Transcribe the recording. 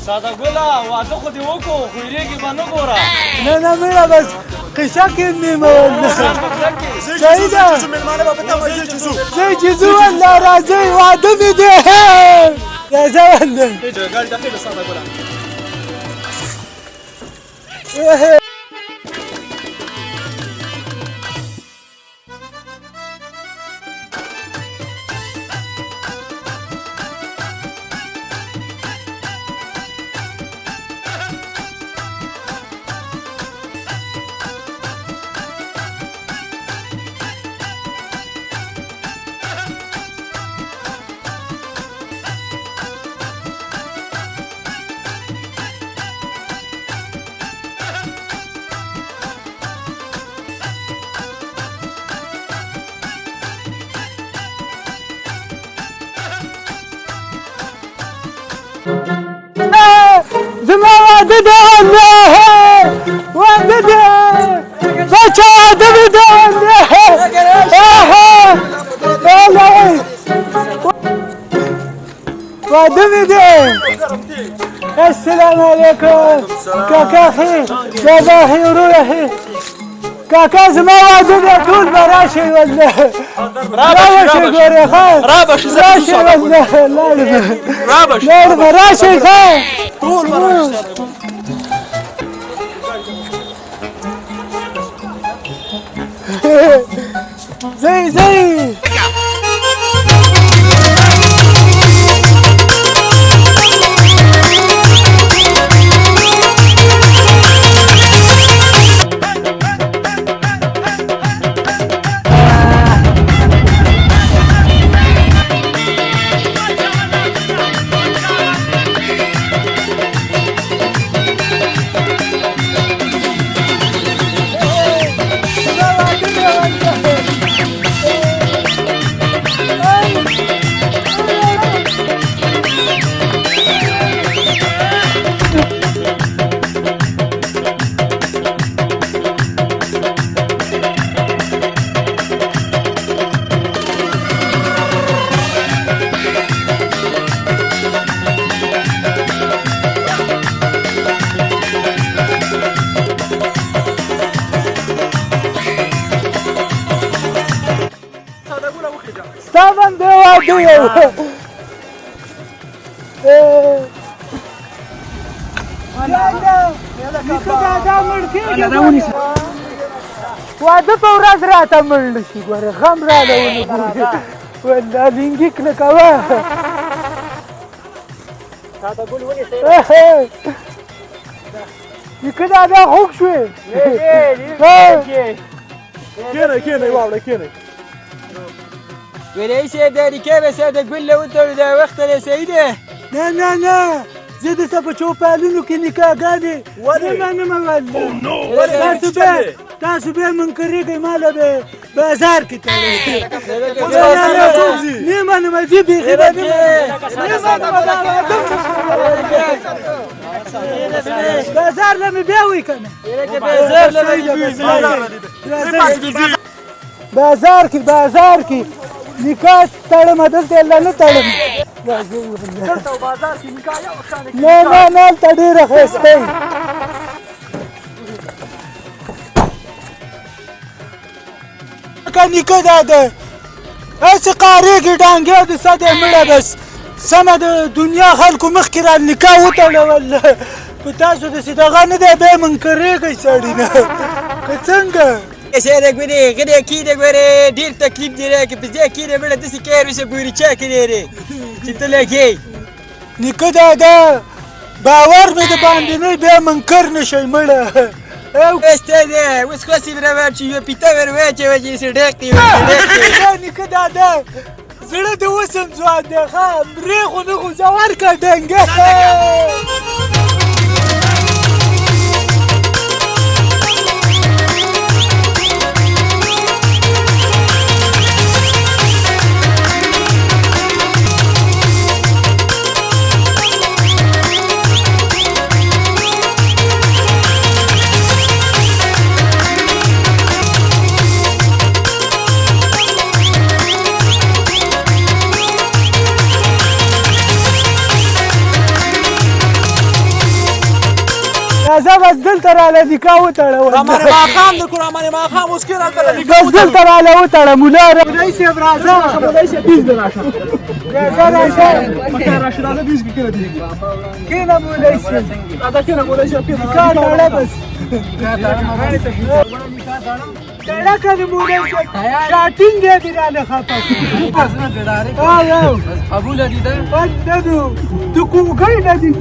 ساده ګله واده خو دې وکړو خو هېرېږي به نه ګوره نه نه مړه بس قصه کې نیمه والله صحیح ده زه چې ځو والله راځئ واده مې دی راځه والله ګاډي دقیقه ساده ګله زما واده ده والله واده ده بچه واده مې ده والله واده مې ده السلام علیکم کاکا خیر بابا خیر وروره خیر کاکا زما واده ده ټول به راشئ والله راشئ ګورې ښه راشئ والله لاړ به راشئ ښه ټول به راشئ زي ستامن دی واده یو واده په ورځ راته مړ نه شي ګوره غم راله ونه ګورې والله لینګي کله کوه نیکه دادا خوږ شوې کېنئ واوړه کېنئ ویلی صاحب دا نیکه به صاحب د ګل له وتړو دا وخت دی صحیح دی نه نه نه زه د څه په چوپالونو کې نکاحګانې نه منم والله تاسو بیا منکرېږئ ماله به بازار کې تړئ نه منم زه بیخي به نه منم بازار له مې بیا وایي که نه بازار کې نکاح تړم دلته الله نه تړم نه نه نه هلته ډېره ښایسته وي لکه نیکه دا ده هسې قارېږي ډانګې د څه دی مړه بس سمه د دنیا خلکو مخکې را نکاح وتړه والله په تاسو داسې دغه نه دی بیا منکرېږئ سړي نه که څنګه سره ګورې غلی کېنه ګورې ډېر تکلیف دی راکړې په ځای کېنه مړه داسې کار وشه ګورې چا کړی دی چې ته لګې نیکه دادا باور مې د باندې نه بیا منکر نه شئ مړه استاده اوس خاصې به راوړ چې یوه پیته ور واچوه چې داسې ډک دی نیکه دادا زړه د اوس هم ځوان دی ښه مرې خو نه خو زه ورکړه ډنګه راځه بس دلته راله نکاح وتړه رامانې ماښام د کړو رامانې ماښام اوس کېنه هلته د نکاح بس دلته راله وتړه مولا مولوي صاحب راځه مولوي صاحب بیز دې راشه راځه پخیر راشي راځه بیز کې کېنه دې کېنه مولوي صاحب راځه کېنه مولوي صاحب کېنه نکاح تړه بس تړه کنه مولوي صاحب شاټینګ دې راله خاطر قبول دي ده بس ددو تو کوګای نه دي